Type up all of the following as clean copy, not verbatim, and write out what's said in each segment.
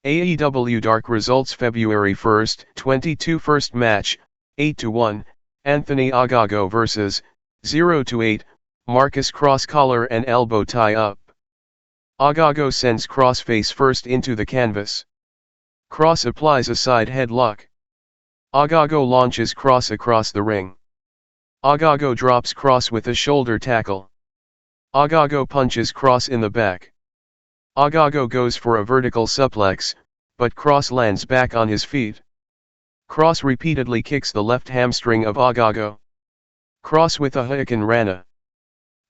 AEW Dark Results February 1, 22 First match, 8-1, Anthony Ogogo vs. 0-8, Marcus Kross collar and elbow tie up. Ogogo sends Kross face first into the canvas. Kross applies a side headlock. Ogogo launches Kross across the ring. Ogogo drops Kross with a shoulder tackle. Ogogo punches Kross in the back. Ogogo goes for a vertical suplex, but Kross lands back on his feet. Kross repeatedly kicks the left hamstring of Ogogo. Kross with a Hurricane Rana.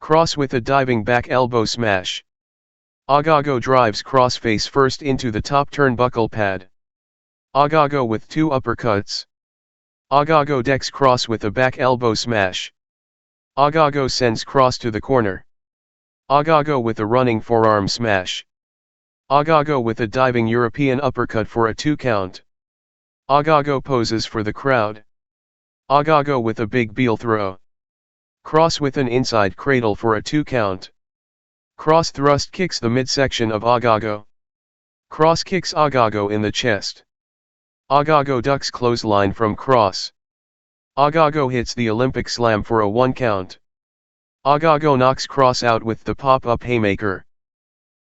Kross with a diving back elbow smash. Ogogo drives Kross face first into the top turnbuckle pad. Ogogo with two uppercuts. Ogogo decks Kross with a back elbow smash. Ogogo sends Kross to the corner. Ogogo with a running forearm smash. Ogogo with a diving European uppercut for a 2 count. Ogogo poses for the crowd. Ogogo with a big heel throw. Kross with an inside cradle for a 2 count. Kross thrust kicks the midsection of Ogogo. Kross kicks Ogogo in the chest. Ogogo ducks clothesline from Kross. Ogogo hits the Olympic slam for a 1 count. Ogogo knocks Kross out with the pop-up haymaker.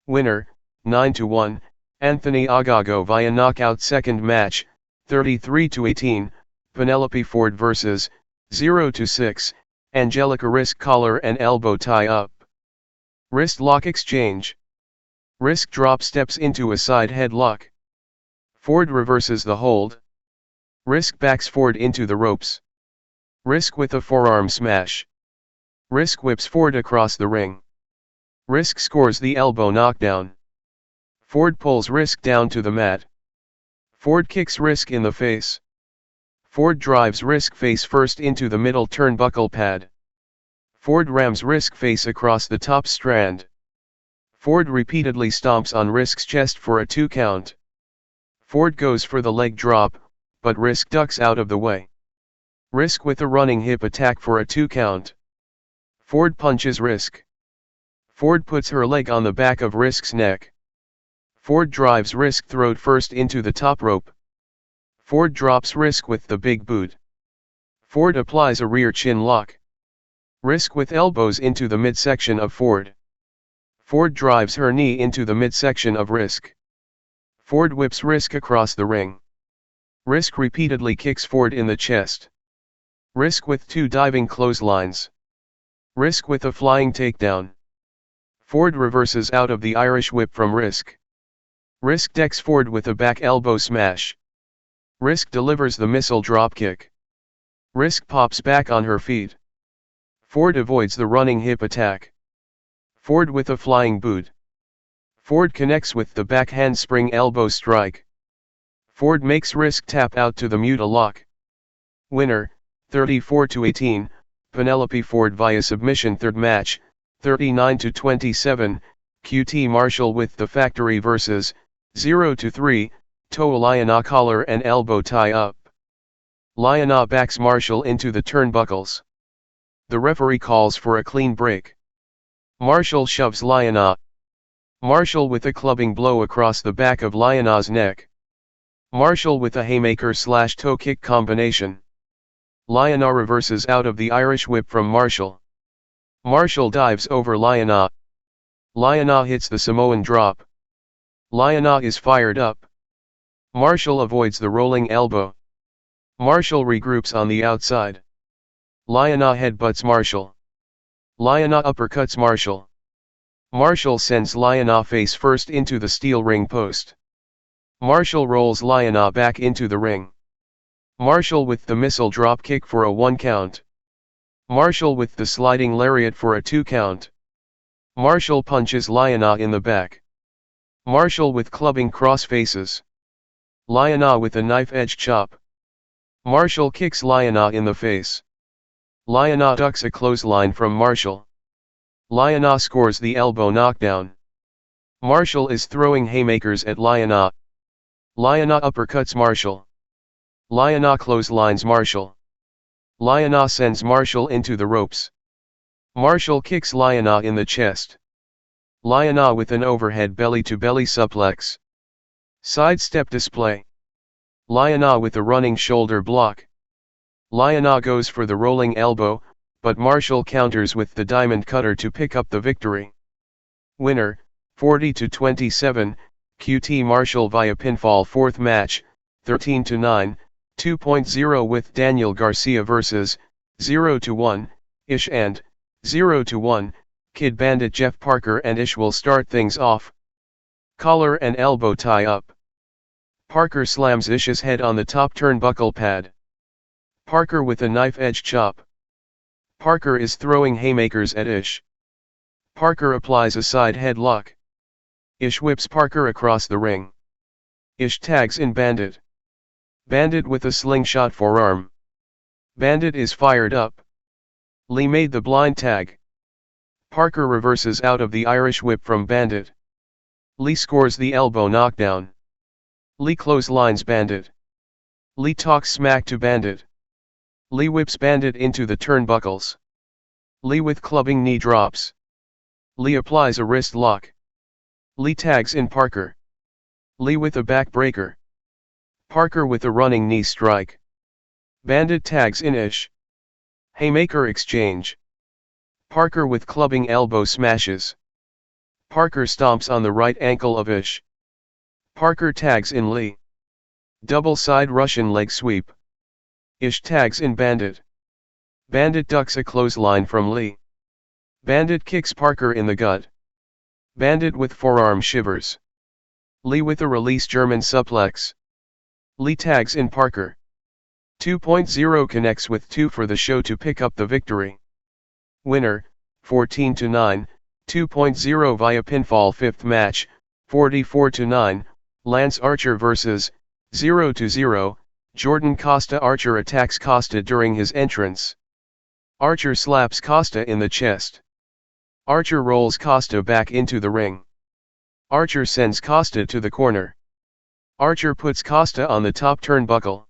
Winner, 9-1, Anthony Ogogo via knockout. Second match, 33-18, Penelope Ford vs. 0-6, Angelica wrist collar and elbow tie up. Wrist lock exchange. Wrist drop steps into a side headlock. Ford reverses the hold. Wrist backs Ford into the ropes. Wrist with a forearm smash. Wrist whips Ford across the ring. Wrist scores the elbow knockdown. Ford pulls Wrist down to the mat. Ford kicks Wrist in the face. Ford drives Wrist face first into the middle turnbuckle pad. Ford rams Wrist face across the top strand. Ford repeatedly stomps on Wrist's chest for a 2 count. Ford goes for the leg drop, but Wrist ducks out of the way. Wrist with a running hip attack for a 2 count. Ford punches Wrist. Ford puts her leg on the back of Wrist's neck. Ford drives Wrist throat first into the top rope. Ford drops Wrist with the big boot. Ford applies a rear chin lock. Wrist with elbows into the midsection of Ford. Ford drives her knee into the midsection of Wrist. Ford whips Wrist across the ring. Wrist repeatedly kicks Ford in the chest. Wrist with 2 diving clotheslines. Wrist with a flying takedown. Ford reverses out of the Irish whip from Wrist. Wrist decks Ford with a back elbow smash. Wrist delivers the missile dropkick. Wrist pops back on her feet. Ford avoids the running hip attack. Ford with a flying boot. Ford connects with the back handspring elbow strike. Ford makes Wrist tap out to the Muta lock. Winner, 34-18, Penelope Ford via submission. Third match, 39-27, QT Marshall with the Factory vs. 0-3, Toa Liona collar and elbow tie up. Liona backs Marshall into the turnbuckles. The referee calls for a clean break. Marshall shoves Liona. Marshall with a clubbing blow across the back of Liona's neck. Marshall with a haymaker / toe kick combination. Liona reverses out of the Irish whip from Marshall. Marshall dives over Liona. Liona hits the Samoan drop. Liona is fired up. Marshall avoids the rolling elbow. Marshall regroups on the outside. Liona headbutts Marshall. Liona uppercuts Marshall. Marshall sends Liona face first into the steel ring post. Marshall rolls Liona back into the ring. Marshall with the missile drop kick for a 1 count. Marshall with the sliding lariat for a 2 count. Marshall punches Liona in the back. Marshall with clubbing cross faces. Liona with a knife edge chop. Marshall kicks Liona in the face. Liona ducks a clothesline from Marshall. Liona scores the elbow knockdown. Marshall is throwing haymakers at Liona. Liona uppercuts Marshall. Liona clotheslines Marshall. Liona sends Marshall into the ropes. Marshall kicks Liona in the chest. Liona with an overhead belly-to-belly suplex. Sidestep display. Liona with a running shoulder block. Liona goes for the rolling elbow, but Marshall counters with the diamond cutter to pick up the victory. Winner, 40-27, QT Marshall via pinfall. Fourth match, 13-9, 2.0 with Daniel Garcia vs. 0-1, Ish and 0-1, Kid Bandit. Jeff Parker and Ish will start things off. Collar and elbow tie up. Parker slams Ish's head on the top turnbuckle pad. Parker with a knife edge chop. Parker is throwing haymakers at Ish. Parker applies a side headlock. Ish whips Parker across the ring. Ish tags in Bandit. Bandit with a slingshot forearm. Bandit is fired up. Lee made the blind tag. Parker reverses out of the Irish whip from Bandit. Lee scores the elbow knockdown. Lee clotheslines Bandit. Lee talks smack to Bandit. Lee whips Bandit into the turnbuckles. Lee with clubbing knee drops. Lee applies a wrist lock. Lee tags in Parker. Lee with a backbreaker. Parker with a running knee strike. Bandit tags in Ish. Haymaker exchange. Parker with clubbing elbow smashes. Parker stomps on the right ankle of Ish. Parker tags in Lee. Double side Russian leg sweep. Ish tags in Bandit. Bandit ducks a clothesline from Lee. Bandit kicks Parker in the gut. Bandit with forearm shivers. Lee with a release German suplex. Lee tags in Parker. 2.0 connects with 2 for the show to pick up the victory. Winner, 14-9, 2.0 via pinfall. Fifth match, 44-9, Lance Archer vs. 0-0, Jordan Costa. Archer attacks Costa during his entrance. Archer slaps Costa in the chest. Archer rolls Costa back into the ring. Archer sends Costa to the corner. Archer puts Costa on the top turnbuckle.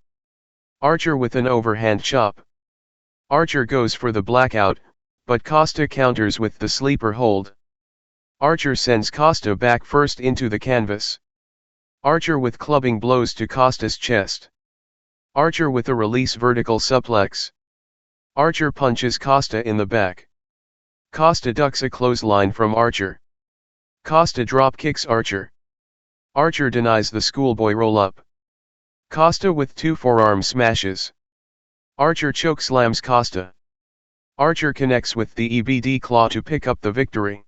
Archer with an overhand chop. Archer goes for the blackout, but Costa counters with the sleeper hold. Archer sends Costa back first into the canvas. Archer with clubbing blows to Costa's chest. Archer with a release vertical suplex. Archer punches Costa in the back. Costa ducks a clothesline from Archer. Costa drop kicks Archer. Archer denies the schoolboy roll-up. Costa with 2 forearm smashes. Archer chokeslams Costa. Archer connects with the EBD claw to pick up the victory.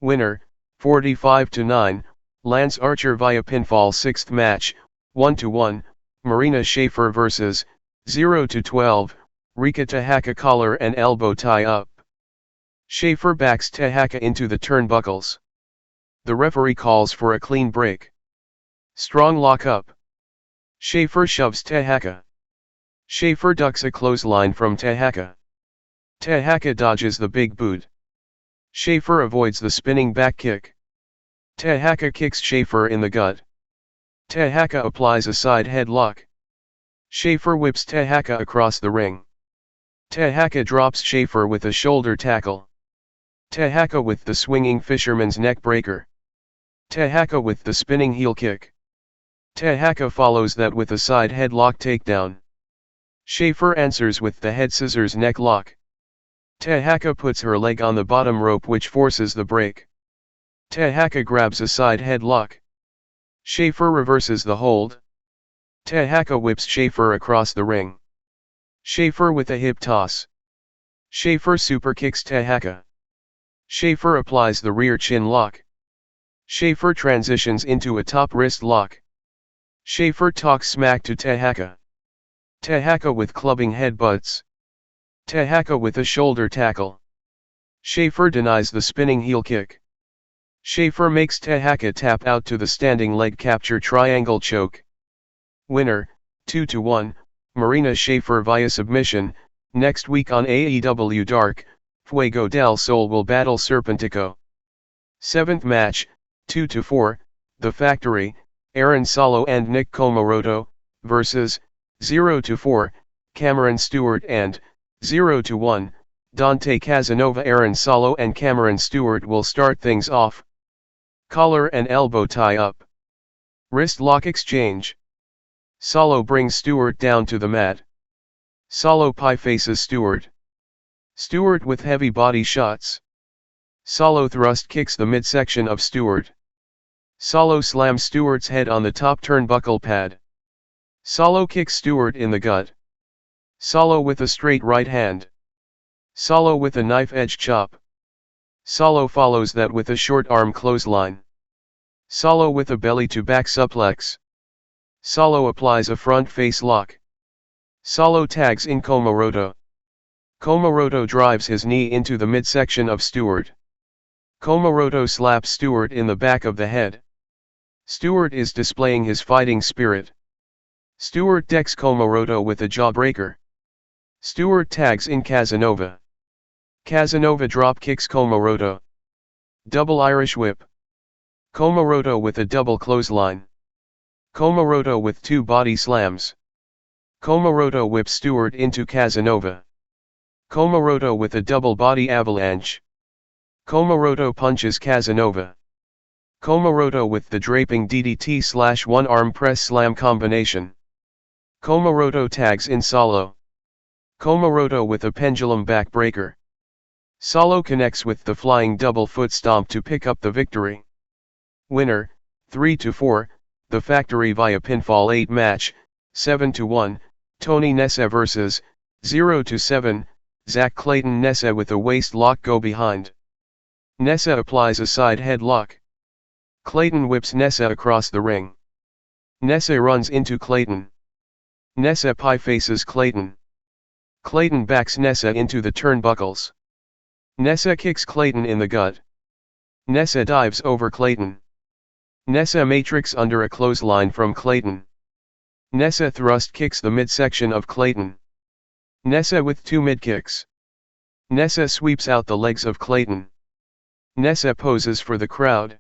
Winner, 45-9, Lance Archer via pinfall. Sixth match, 1-1, Marina Shafir vs. 0-12, Reka. Tahaka collar and elbow tie up. Shafir backs Tahaka into the turnbuckles. The referee calls for a clean break. Strong lockup. Shafir shoves Tahaka. Shafir ducks a clothesline from Tahaka. Tahaka dodges the big boot. Shafir avoids the spinning back kick. Tahaka kicks Shafir in the gut. Tahaka applies a side headlock. Shafir whips Tahaka across the ring. Tahaka drops Shafir with a shoulder tackle. Tahaka with the swinging fisherman's neck breaker. Tahaka with the spinning heel kick. Tahaka follows that with a side headlock takedown. Shafir answers with the head scissors neck lock. Tahaka puts her leg on the bottom rope, which forces the break. Tahaka grabs a side headlock. Shafir reverses the hold. Tahaka whips Shafir across the ring. Shafir with a hip toss. Shafir super kicks Tahaka. Shafir applies the rear chin lock. Shafir transitions into a top wrist lock. Shafir talks smack to Tahaka. Tahaka with clubbing headbutts. Tahaka with a shoulder tackle. Shafir denies the spinning heel kick. Shafir makes Tahaka tap out to the standing leg capture triangle choke. Winner, 2-1, Marina Shafir via submission. Next week on AEW Dark, Fuego del Sol will battle Serpentico. Seventh match, 2-4, The Factory, Aaron Solo and Nick Comoroto, vs. 0-4, Cameron Stewart and 0-1, Dante. Casanova. Aaron Solo and Cameron Stewart will start things off. Collar and elbow tie up. Wrist lock exchange. Solo brings Stewart down to the mat. Solo pie faces Stewart. Stewart with heavy body shots. Solo thrust kicks the midsection of Stewart. Solo slams Stewart's head on the top turnbuckle pad. Solo kicks Stewart in the gut. Solo with a straight right hand. Solo with a knife edge chop. Solo follows that with a short arm clothesline. Solo with a belly to back suplex. Solo applies a front face lock. Solo tags in Comoroto. Comoroto drives his knee into the midsection of Stewart. Comoroto slaps Stewart in the back of the head. Stewart is displaying his fighting spirit. Stewart decks Comoroto with a jawbreaker. Stewart tags in Casanova. Casanova drop kicks Comoroto. Double Irish whip. Comoroto with a double clothesline. Comoroto with two body slams. Comoroto whips Stewart into Casanova. Comoroto with a double body avalanche. Comoroto punches Casanova. Comoroto with the draping DDT / one arm press slam combination. Comoroto tags in Solo. Comoroto with a pendulum backbreaker. Solo connects with the flying double foot stomp to pick up the victory. Winner, 3-4, The Factory via pinfall 8 match, 7-1, Tony Nese vs. 0-7, Zack Clayton. Nese with a waist lock go behind. Nese applies a side headlock. Clayton whips Nese across the ring. Nese runs into Clayton. Nese pie faces Clayton. Clayton backs Nese into the turnbuckles. Nese kicks Clayton in the gut. Nese dives over Clayton. Nese matrix under a clothesline from Clayton. Nese thrust kicks the midsection of Clayton. Nese with two mid-kicks. Nese sweeps out the legs of Clayton. Nese poses for the crowd.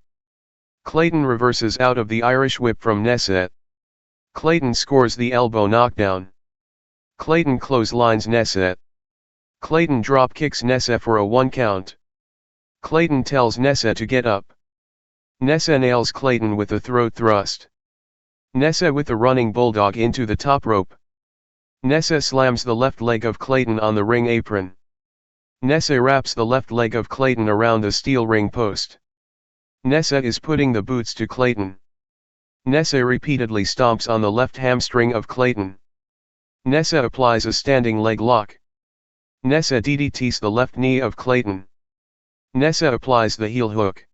Clayton reverses out of the Irish whip from Nese. Clayton scores the elbow knockdown. Clayton clotheslines Nese. Clayton drop kicks Nese for a 1 count. Clayton tells Nese to get up. Nese nails Clayton with a throat thrust. Nese with a running bulldog into the top rope. Nese slams the left leg of Clayton on the ring apron. Nese wraps the left leg of Clayton around the steel ring post. Nese is putting the boots to Clayton. Nese repeatedly stomps on the left hamstring of Clayton. Nese applies a standing leg lock. Nese DDTs the left knee of Clayton. Nese applies the heel hook.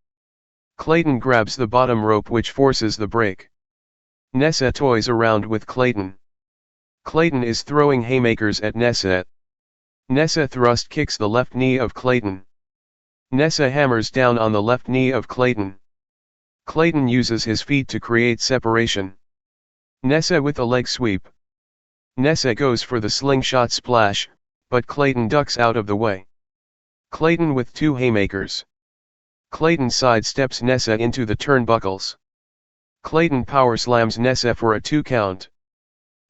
Clayton grabs the bottom rope which forces the break. Nese toys around with Clayton. Clayton is throwing haymakers at Nese. Nese thrust kicks the left knee of Clayton. Nese hammers down on the left knee of Clayton. Clayton uses his feet to create separation. Nese with a leg sweep. Nese goes for the slingshot splash, but Clayton ducks out of the way. Clayton with two haymakers. Clayton sidesteps Nese into the turnbuckles. Clayton power slams Nese for a 2 count.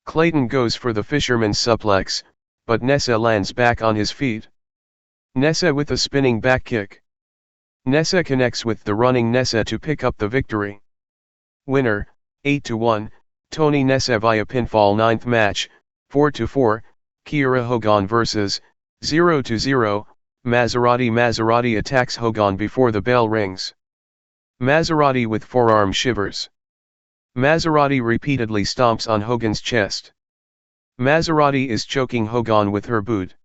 Clayton goes for the fisherman's suplex, but Nese lands back on his feet. Nese with a spinning back kick. Nese connects with the running Nese to pick up the victory. Winner, 8-1, Tony Nese via pinfall 9th match, 4-4, Kiera Hogan vs. 0-0, Mazzerati. Mazzerati attacks Hogan before the bell rings. Mazzerati with forearm shivers. Mazzerati repeatedly stomps on Hogan's chest. Mazzerati is choking Hogan with her boot.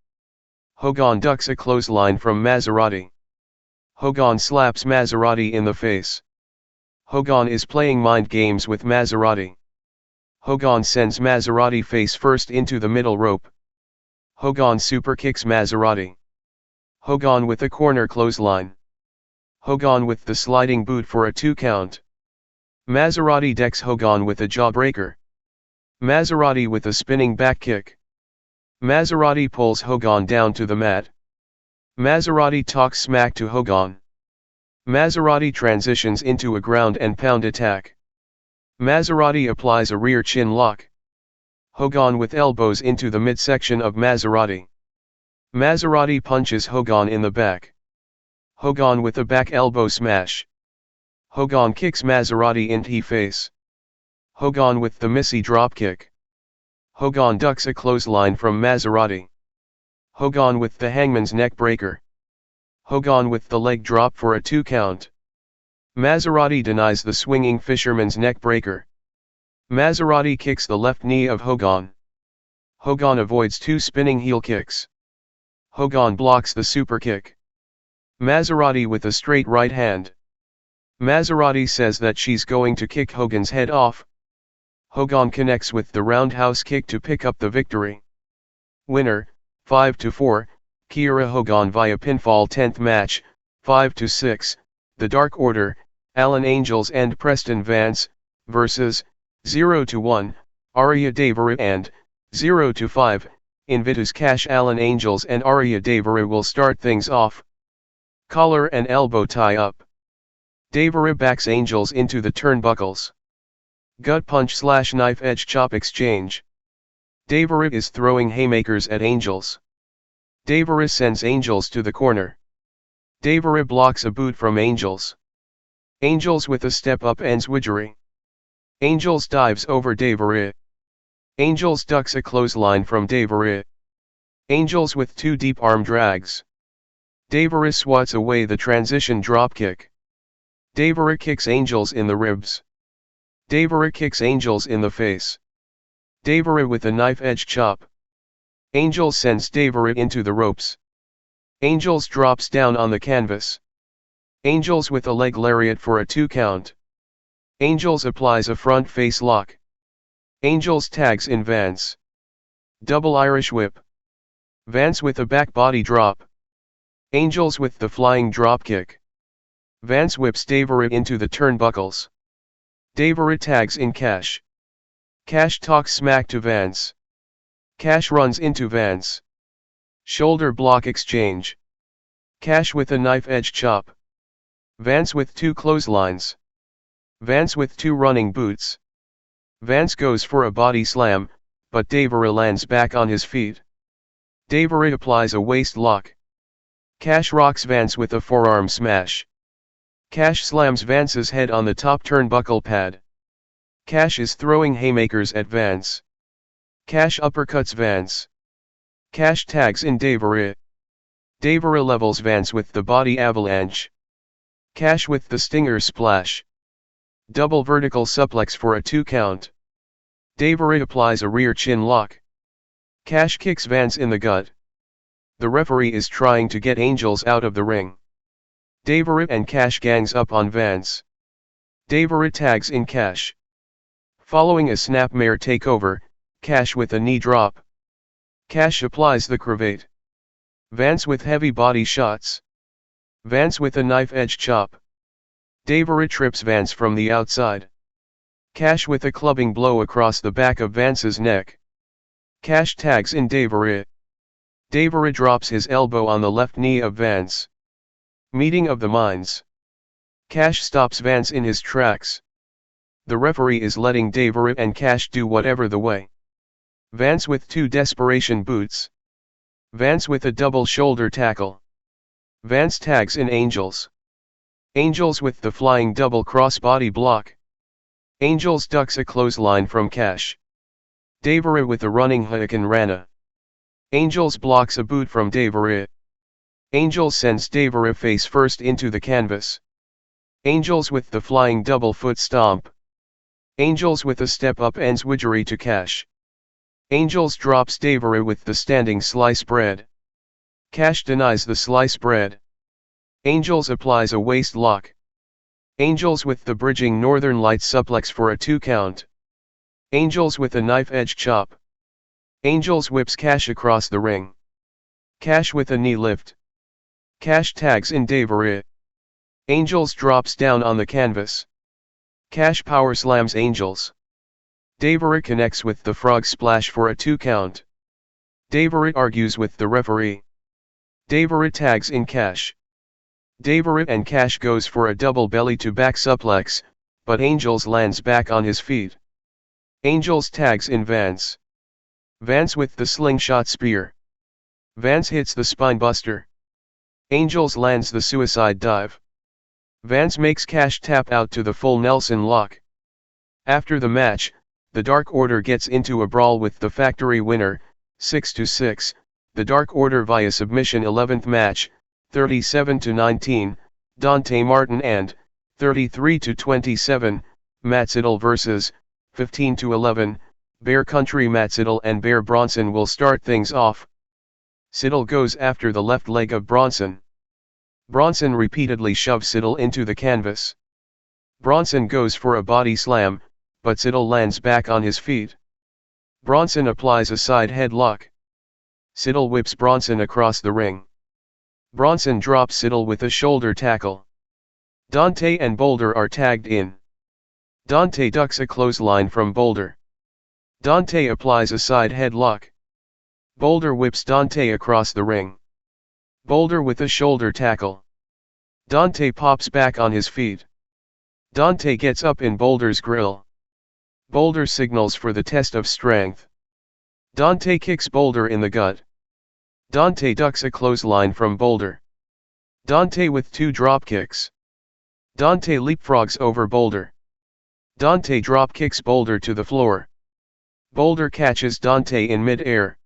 Hogan ducks a clothesline from Mazzerati. Hogan slaps Mazzerati in the face. Hogan is playing mind games with Mazzerati. Hogan sends Mazzerati face first into the middle rope. Hogan super kicks Mazzerati. Hogan with a corner clothesline. Hogan with the sliding boot for a 2 count. Mazzerati decks Hogan with a jawbreaker. Mazzerati with a spinning back kick. Mazzerati pulls Hogan down to the mat. Mazzerati talks smack to Hogan. Mazzerati transitions into a ground and pound attack. Mazzerati applies a rear chin lock. Hogan with elbows into the midsection of Mazzerati. Mazzerati punches Hogan in the back. Hogan with a back elbow smash. Hogan kicks Mazzerati in the face. Hogan with the Missy dropkick. Hogan ducks a clothesline from Mazzerati. Hogan with the Hangman's neck breaker. Hogan with the leg drop for a 2 count. Mazzerati denies the swinging fisherman's neck breaker. Mazzerati kicks the left knee of Hogan. Hogan avoids 2 spinning heel kicks. Hogan blocks the super kick. Mazzerati with a straight right hand. Mazzerati says that she's going to kick Hogan's head off. Hogan connects with the roundhouse kick to pick up the victory. Winner, 5-4, Kiera Hogan via pinfall. 10th match, 5-6, The Dark Order, Alan Angels and Preston Vance, vs. 0-1, Ariya Daivari and 0-5, Invictus. Khash. Alan Angels and Ariya Daivari will start things off. Collar and elbow tie up. Daivari backs Angels into the turnbuckles. Gut punch / knife edge chop exchange. Daivari is throwing haymakers at Angels. Daivari sends Angels to the corner. Daivari blocks a boot from Angels. Angels with a step up ends Widgery. Angels dives over Daivari. Angels ducks a clothesline from Daivari. Angels with 2 deep arm drags. Daivari swats away the transition dropkick. Daivari kicks Angels in the ribs. Daivari kicks Angels in the face. Daivari with a knife edge chop. Angels sends Daivari into the ropes. Angels drops down on the canvas. Angels with a leg lariat for a 2 count. Angels applies a front face lock. Angels tags in Vance. Double Irish whip. Vance with a back body drop. Angels with the flying drop kick. Vance whips Daivari into the turnbuckles. Daivari tags in Khash. Khash talks smack to Vance. Khash runs into Vance. Shoulder block exchange. Khash with a knife edge chop. Vance with 2 clotheslines. Vance with 2 running boots. Vance goes for a body slam, but Daivari lands back on his feet. Daivari applies a waist lock. Khash rocks Vance with a forearm smash. Khash slams Vance's head on the top turnbuckle pad. Khash is throwing haymakers at Vance. Khash uppercuts Vance. Khash tags in Daivari. Daivari levels Vance with the body avalanche. Khash with the stinger splash. Double vertical suplex for a 2 count. Daivari applies a rear chin lock. Khash kicks Vance in the gut. The referee is trying to get Angels out of the ring. Daivari and Khash gangs up on Vance. Daivari tags in Khash. Following a snapmare takeover, Khash with a knee drop. Khash applies the cravate. Vance with heavy body shots. Vance with a knife edge chop. Daivari trips Vance from the outside. Khash with a clubbing blow across the back of Vance's neck. Khash tags in Daivari. Daivari drops his elbow on the left knee of Vance. Meeting of the minds. Khash stops Vance in his tracks. The referee is letting Daivari and Khash do whatever the way. Vance with 2 desperation boots. Vance with a double shoulder tackle. Vance tags in Angels. Angels with the flying double crossbody block. Angels ducks a clothesline from Khash. Daivari with a running Hurricane Rana. Angels blocks a boot from Daivari. Angels sends Daivari face first into the canvas. Angels with the flying double foot stomp. Angels with a step up ends Widgery to Khash. Angels drops Daivari with the standing slice bread. Khash denies the slice bread. Angels applies a waist lock. Angels with the bridging Northern Lights suplex for a 2 count. Angels with a knife edge chop. Angels whips Khash across the ring. Khash with a knee lift. Khash tags in Daivari. Angels drops down on the canvas. Khash power slams Angels. Daivari connects with the frog splash for a 2 count. Daivari argues with the referee. Daivari tags in Khash. Daivari and Khash goes for a double belly to back suplex, but Angels lands back on his feet. Angels tags in Vance. Vance with the slingshot spear. Vance hits the spinebuster. Angels lands the suicide dive. Vance makes Khash tap out to the full Nelson lock. After the match, the Dark Order gets into a brawl with the Factory winner, 6-6, the Dark Order via submission 11th match, 37-19, Dante Martin and, 33-27, Sydal vs, 15-11, Bear Country. Sydal and Bear Bronson will start things off. Sydal goes after the left leg of Bronson. Bronson repeatedly shoves Sydal into the canvas. Bronson goes for a body slam, but Sydal lands back on his feet. Bronson applies a side headlock. Sydal whips Bronson across the ring. Bronson drops Sydal with a shoulder tackle. Dante and Boulder are tagged in. Dante ducks a clothesline from Boulder. Dante applies a side headlock. Boulder whips Dante across the ring. Boulder with a shoulder tackle. Dante pops back on his feet. Dante gets up in Boulder's grill. Boulder signals for the test of strength. Dante kicks Boulder in the gut. Dante ducks a clothesline from Boulder. Dante with 2 drop kicks. Dante leapfrogs over Boulder. Dante drop kicks Boulder to the floor. Boulder catches Dante in mid-air.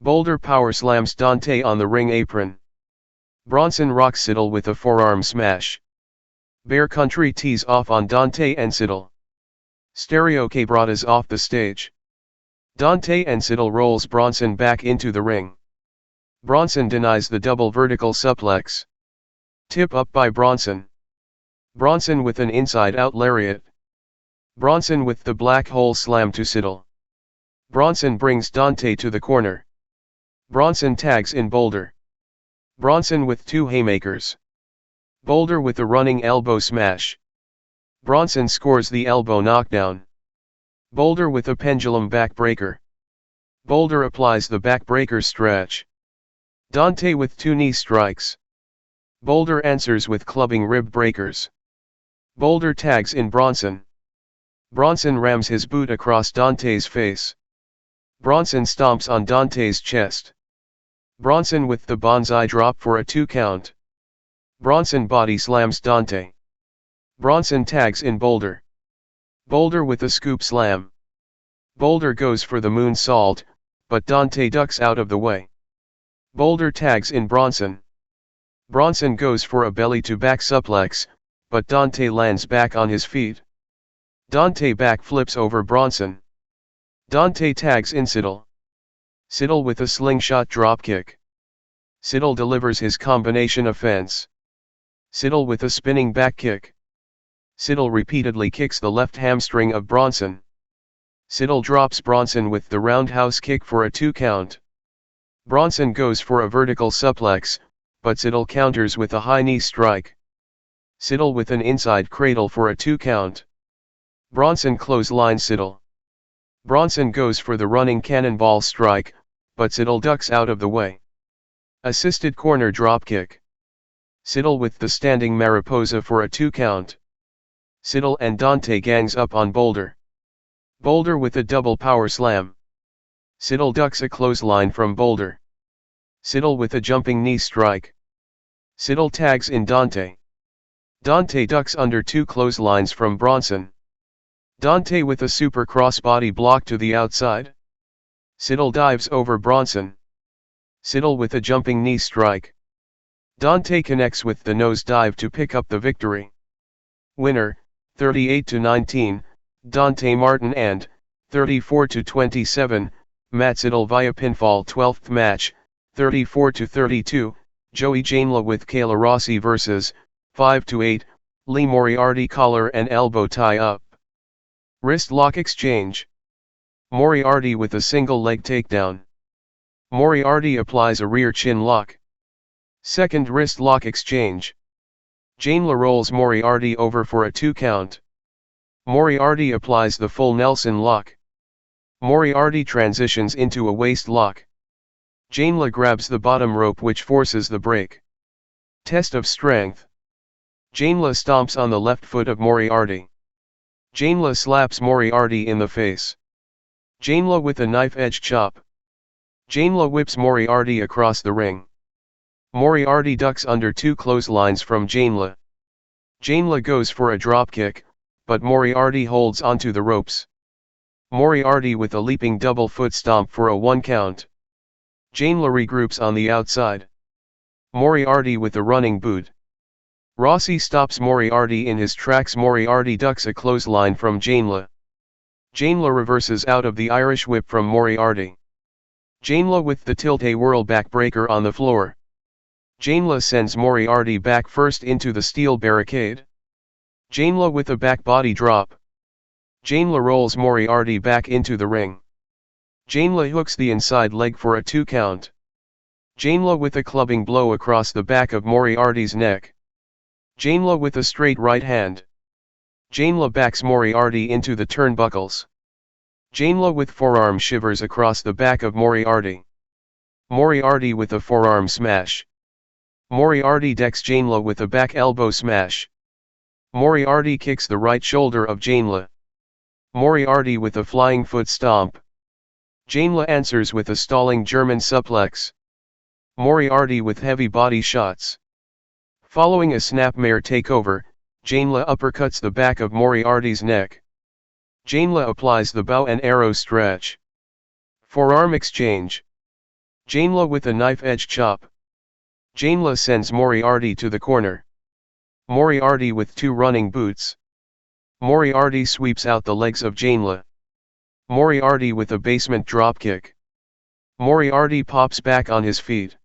Boulder power slams Dante on the ring apron. Bronson rocks Sydal with a forearm smash. Bear Country tees off on Dante and Sydal. Stereo Quebradas off the stage. Dante and Sydal rolls Bronson back into the ring. Bronson denies the double vertical suplex. Tip up by Bronson. Bronson with an inside-out lariat. Bronson with the black hole slam to Sydal. Bronson brings Dante to the corner. Bronson tags in Boulder. Bronson with 2 haymakers. Boulder with a running elbow smash. Bronson scores the elbow knockdown. Boulder with a pendulum backbreaker. Boulder applies the backbreaker stretch. Dante with 2 knee strikes. Boulder answers with clubbing rib breakers. Boulder tags in Bronson. Bronson rams his boot across Dante's face. Bronson stomps on Dante's chest. Bronson with the bonsai drop for a 2 count. Bronson body slams Dante. Bronson tags in Boulder. Boulder with a scoop slam. Boulder goes for the moonsault, but Dante ducks out of the way. Boulder tags in Bronson. Bronson goes for a belly-to-back suplex, but Dante lands back on his feet. Dante backflips over Bronson. Dante tags in Sydal. Sydal with a slingshot dropkick. Sydal delivers his combination offense. Sydal with a spinning back kick. Sydal repeatedly kicks the left hamstring of Bronson. Sydal drops Bronson with the roundhouse kick for a 2 count. Bronson goes for a vertical suplex, but Sydal counters with a high knee strike. Sydal with an inside cradle for a 2 count. Bronson clotheslines Sydal. Bronson goes for the running cannonball strike, but Sydal ducks out of the way. Assisted corner dropkick. Sydal with the standing Mariposa for a 2 count. Sydal and Dante gangs up on Boulder. Boulder with a double power slam. Sydal ducks a clothesline from Boulder. Sydal with a jumping knee strike. Sydal tags in Dante. Dante ducks under 2 clotheslines from Bronson. Dante with a super crossbody block to the outside. Sydal dives over Bronson. Sydal with a jumping knee strike. Dante connects with the nose dive to pick up the victory. Winner, 38-19, Dante Martin and, 34-27, Sydal via pinfall. 12th match, 34-32, Joey Janela with Kayla Rossi vs, 5-8, Lee Moriarty collar and elbow tie up. Wrist lock exchange. Moriarty with a single leg takedown. Moriarty applies a rear chin lock. Second wrist lock exchange. Janela rolls Moriarty over for a 2 count. Moriarty applies the full Nelson lock. Moriarty transitions into a waist lock. Janela grabs the bottom rope which forces the break. Test of strength. Janela stomps on the left foot of Moriarty. Janela slaps Moriarty in the face. Janela with a knife-edge chop. Janela whips Moriarty across the ring. Moriarty ducks under 2 clotheslines from Janela. Janela goes for a dropkick, but Moriarty holds onto the ropes. Moriarty with a leaping double foot stomp for a 1 count. Janela regroups on the outside. Moriarty with a running boot. Rossi stops Moriarty in his tracks. Moriarty ducks a clothesline from Janela. Janela reverses out of the Irish whip from Moriarty. Janela with the tilt-a-whirl backbreaker on the floor. Janela sends Moriarty back first into the steel barricade. Janela with a back body drop. Janela rolls Moriarty back into the ring. Janela hooks the inside leg for a 2 count. Janela with a clubbing blow across the back of Moriarty's neck. Janela with a straight right hand. Janela backs Moriarty into the turnbuckles. Janela with forearm shivers across the back of Moriarty. Moriarty with a forearm smash. Moriarty decks Janela with a back elbow smash. Moriarty kicks the right shoulder of Janela. Moriarty with a flying foot stomp. Janela answers with a stalling German suplex. Moriarty with heavy body shots. Following a snapmare takeover, Janela uppercuts the back of Moriarty's neck. Janela applies the bow and arrow stretch. Forearm exchange. Janela with a knife edge chop. Janela sends Moriarty to the corner. Moriarty with 2 running boots. Moriarty sweeps out the legs of Janela. Moriarty with a basement dropkick. Moriarty pops back on his feet.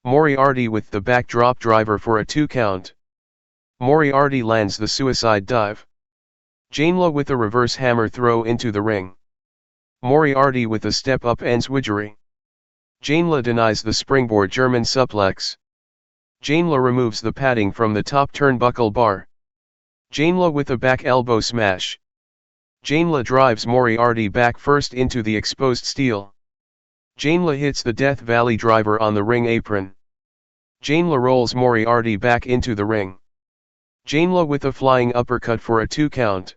Moriarty with the backdrop driver for a 2 count. Moriarty lands the suicide dive. Janela with a reverse hammer throw into the ring. Moriarty with a step-up enziguri. Janela denies the springboard German suplex. Janela removes the padding from the top turnbuckle bar. Janela with a back elbow smash. Janela drives Moriarty back first into the exposed steel. Janela hits the Death Valley driver on the ring apron. Janela rolls Moriarty back into the ring. Janela with a flying uppercut for a 2 count.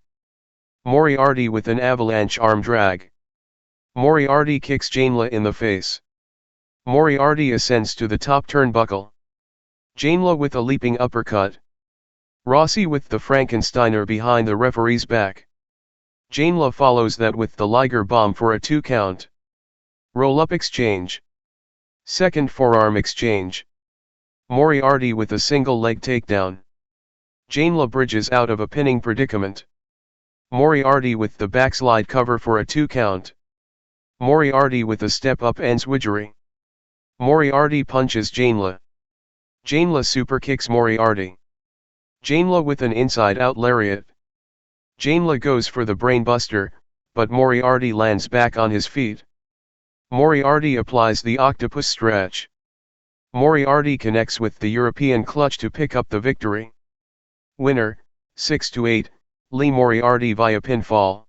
Moriarty with an avalanche arm drag. Moriarty kicks Janela in the face. Moriarty ascends to the top turnbuckle. Janela with a leaping uppercut. Rossi with the Frankensteiner behind the referee's back. Janela follows that with the Liger bomb for a 2 count. Roll-up exchange. Second forearm exchange. Moriarty with a single leg takedown. Janela bridges out of a pinning predicament. Moriarty with the backslide cover for a 2 count. Moriarty with a step-up enziguri. Moriarty punches Janela. Janela super kicks Moriarty. Janela with an inside-out lariat. Janela goes for the brainbuster, but Moriarty lands back on his feet. Moriarty applies the octopus stretch. Moriarty connects with the European clutch to pick up the victory. Winner, 6-8, Lee Moriarty via pinfall.